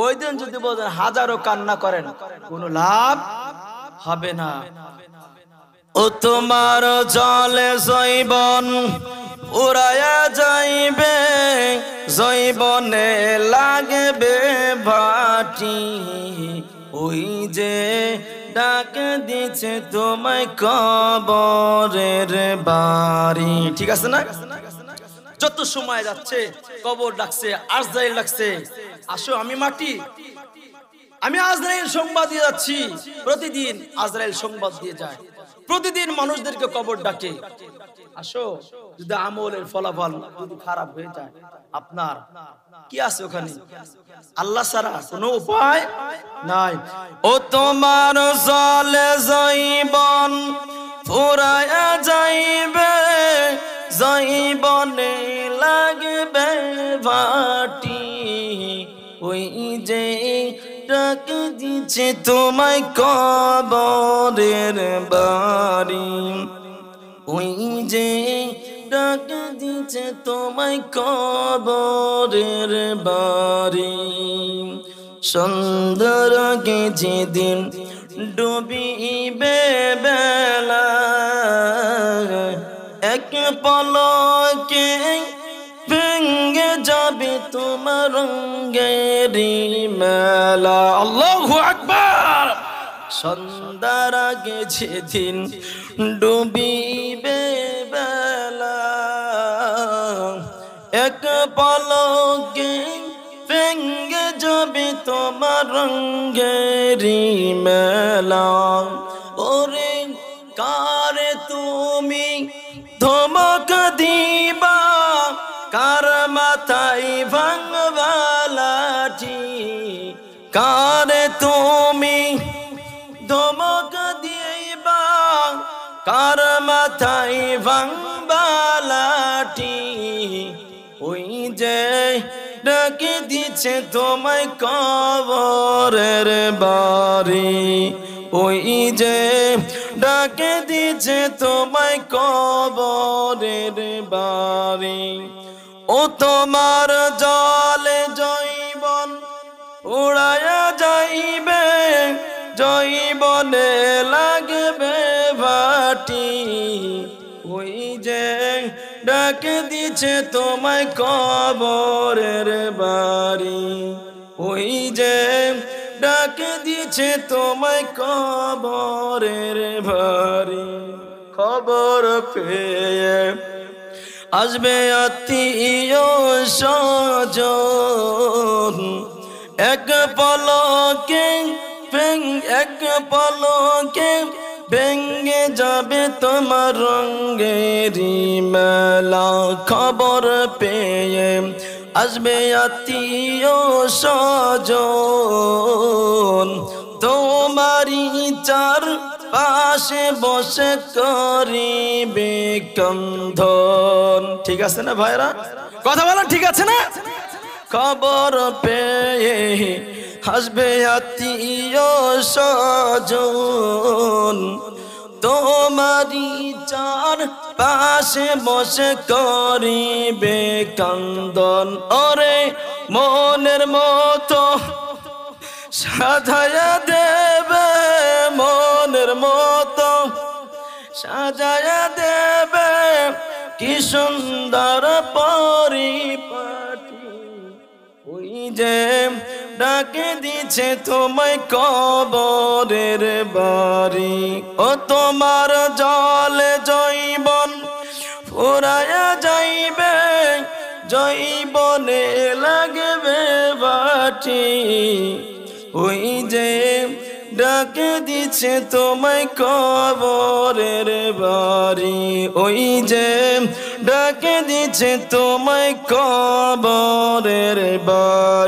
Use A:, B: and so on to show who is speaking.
A: ওই দিন যদি বলেন হাজারো কান্না করেন কোনো লাভ হবে না। ও তোমার জলে জৈবন উড়ায়া যাইবে, জৈবনে লাগবে ভাটি, ওই যে ডাক দিচ্ছে তোমায় কবরের বাড়ি। ঠিক আছে না? যত সময় যাচ্ছে কবর ডাকছে, আজরাইল ডাকছে, আসো আমি মাটি, আমি আজরাইল সংবাদ দিয়ে যাচ্ছি। প্রতিদিন আজরাইল সংবাদ দিয়ে যায়, প্রতিদিন মানুষদেরকে কবর ডাকে, আসো। যদি আমলের ফলাফল যদি খারাপ হয়ে যায় আপনার কি আছে ওখানে? আল্লাহ ছাড়া কোনো উপায় নাই। ও তোমার জলে জৈবন ফুরায়া যাইবে, জৈবনে লাগবে ভাটি, ওই যে ডাক দিচ্ছে তোমায় কবরের বাড়ি, ওই যে ডাক দিচ্ছে তোমায় কবরের বাড়ি। সুন্দর গে যেদিন ডুবিবে বেলা, এক পলকে ভেঙ্গে যাবে তোমার রঙ্গেরি মেলা। আল্লাহু আকবার। সন্ধ্যার আগে যেদিন ডুবিবে বেলা, এক পলকে ভেঙ্গে যাবে তোমার রঙ্গেরি মেলা। ওরে কারে তুমি ধমক দিবা, কার মাথায় ভাঙবা লাঠি, কারে তুমি ধমক দিবা, কার মাথায় ভাঙবা লাঠি, ওই যে ডাকে দিচ্ছে তোমায় কবরের বাড়ি, ওই যে ডাকে দিচ্ছে তোমায় কবরের বাড়ি। ও তোমার জলে জৈবন উড়ায়া যাইবে, জৈবনে লাগবে ভাটি, ওই যে ডাকে দিচ্ছে তোমায় কবরের বাড়ি, ওই যে ডাকে দিচ্ছে তোমায় কবরের বাড়ি। খবর পেয়ে আসবে আত্মীয় স্বজন, এক পলকে এক পলকে ভেঙ্গে যাবে তোমার রঙ্গেরি মেলা। খবর পেয়ে আসবে আত্মীয় স্বজন, তোমারই চার পাশে বসে করিবে কন্ধন। ঠিক আছে না ভাইরা? কথা বলেন ঠিক আছে না? খবর পেয়ে আসবে আত্মীয় স্বজন, তোমারই চার পাশে বসে করিবে কান্দন। ওরে মনের মতো সাজায়া দেবে, মনের মতো সাজায়া দেবে, কি সুন্দর পরিপাটি, ওই যে ডাকে দিচ্ছে তোমায় কবরের বাড়ি। ও তোমার জলে জৈবন ফুরায়া যাইবে, জৈবনে লাগবে ভাটি, ওই যে ডাকে দিচ্ছে তোমায় কবরের বাড়ি, ওই যে ডাকে দিচ্ছে তোমায় কবরের বাড়ি।